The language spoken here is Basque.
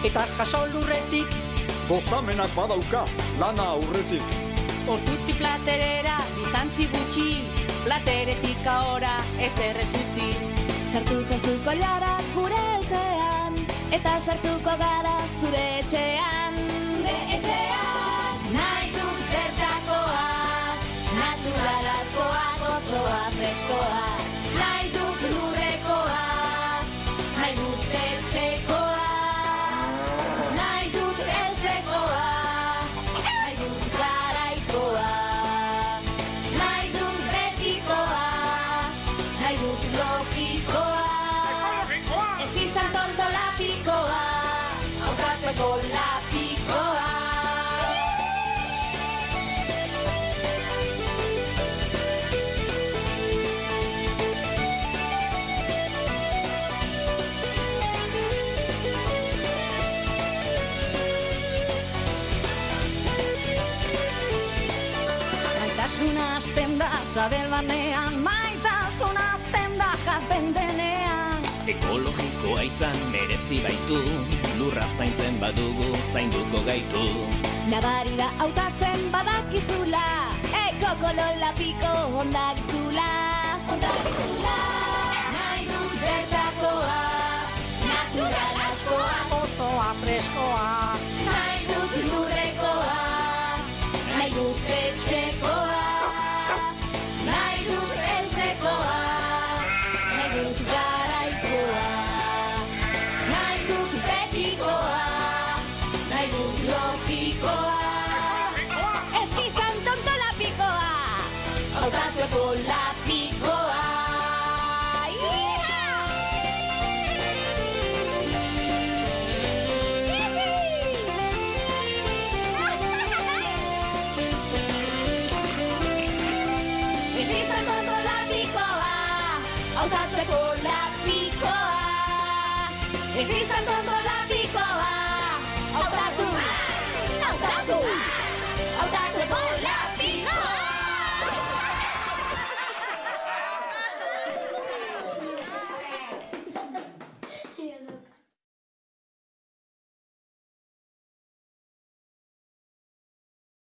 eta jaso lurretik. Gozamenak badauka, lana aurretik. Ordutik platerera, distantzi gutxi, plateretik ahora ez errez utzi. Sartu zazu koilarak gure eltzean, eta sartuko gara zure etxean. Zure etxean, nahi dut bertakoa, natural askoa, gozoa, freskoa. Nahi dut lurrekoa, nahi dut etxekoa. Con la picoa. Maitasuna azten da sabel banean, maitasuna azten da jaten denean. Ekologikoa izan merezi baitu, lurra zaintzen badugu zainduko gaitu. Nabari da hautatzen badakizula, ekokolola piko ondakizula. Ondakizula, nahi dut bertakoa, natural askoa, Gozoa, freskoa. nahi dut lurrekoa, nahi dut etxekoa, nahi dut heltzekoa, nahi dut garaikoa, nahi dut betikoa, nahi dut logikoa. Ez izan tonto lapikoa, hautatu ekolapikoa. Ez izan tonto lapikoa, hautatu ekolapikoa. Ez izan tonto